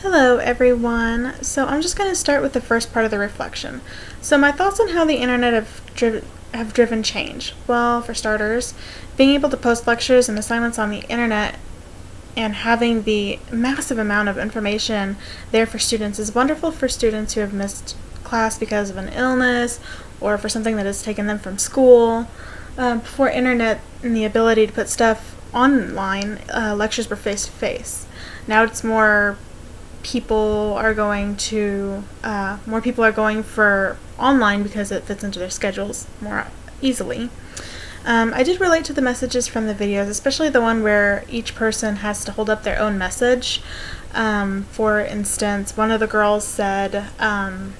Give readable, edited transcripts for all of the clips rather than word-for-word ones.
Hello everyone. So I'm just going to start with the first part of the reflection. So my thoughts on how the internet have driven change. Well, for starters, being able to post lectures and assignments on the internet and having the massive amount of information there for students is wonderful for students who have missed class because of an illness or for something that has taken them from school. Before internet and the ability to put stuff online, lectures were face to face. Now it's more people are going for online because it fits into their schedules more easily. I did relate to the messages from the videos, especially the one where each person has to hold up their own message. For instance, one of the girls said her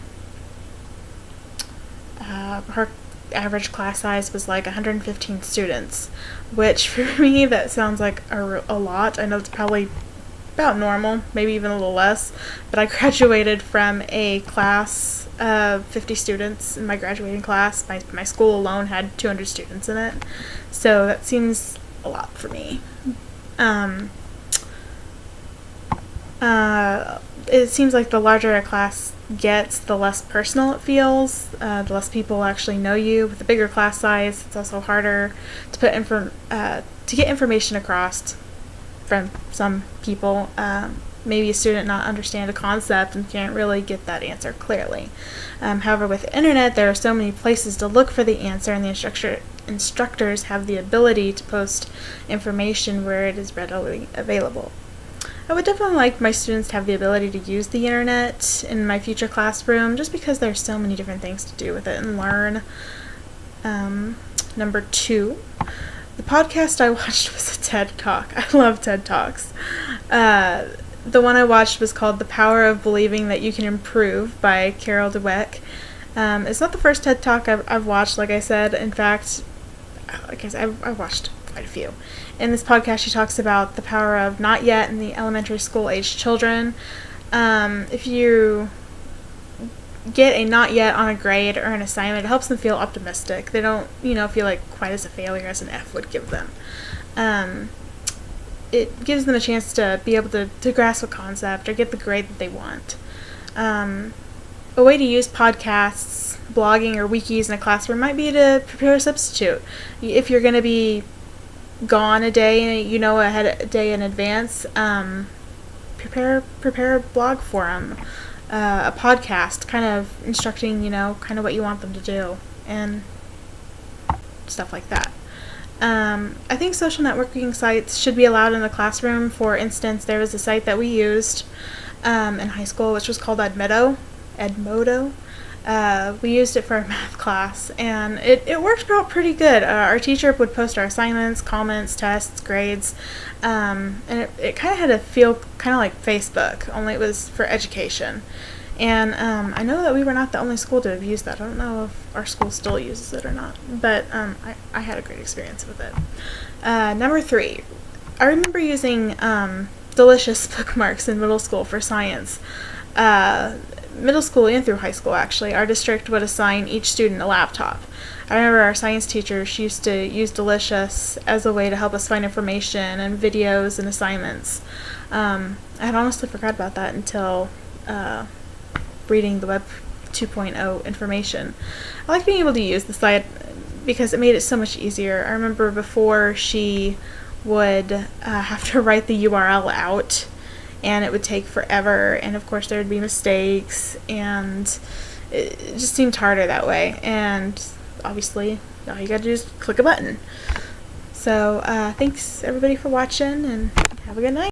average class size was like 115 students, which for me that sounds like a lot. I know it's probably about normal, maybe even a little less, but I graduated from a class of 50 students in my graduating class. My school alone had 200 students in it, so that seems a lot for me. It seems like the larger a class gets, the less personal it feels, the less people actually know you. With a bigger class size, it's also harder to get information across from some people. Maybe a student not understand a concept and can't really get that answer clearly. However, with the internet, there are so many places to look for the answer, and the instructors have the ability to post information where it is readily available. I would definitely like my students to have the ability to use the internet in my future classroom, just because there's so many different things to do with it and learn. Number 2. The podcast I watched was a TED Talk. I love TED Talks. The one I watched was called The Power of Believing That You Can Improve by Carol Dweck. It's not the first TED Talk I've watched, like I said. In fact, I've watched quite a few. In this podcast, she talks about the power of not yet in the elementary school age children. If you get a not yet on a grade or an assignment, it helps them feel optimistic. They don't, feel like quite as a failure as an F would give them. It gives them a chance to be able to grasp a concept or get the grade that they want. A way to use podcasts, blogging, or wikis in a classroom might be to prepare a substitute. If you're going to be gone a day, a day in advance, prepare a blog forum. A podcast kind of instructing, kind of what you want them to do and stuff like that. I think social networking sites should be allowed in the classroom. For instance, there was a site that we used in high school, which was called Edmodo. We used it for a math class, and it worked out pretty good. Our teacher would post our assignments, comments, tests, grades, and it kind of had a feel kind of like Facebook, only it was for education. And I know that we were not the only school to have used that. I don't know if our school still uses it or not, but I had a great experience with it. Number 3, I remember using Delicious bookmarks in middle school for science. Middle school and through high school, actually, our district would assign each student a laptop. I remember our science teacher, she used to use Delicious as a way to help us find information and videos and assignments. I had honestly forgot about that until reading the Web 2.0 information. I like being able to use the site because it made it so much easier. I remember before she would have to write the URL out, and it would take forever, and of course there would be mistakes, and it just seemed harder that way. And obviously all you gotta do is click a button. So thanks everybody for watching, and have a good night.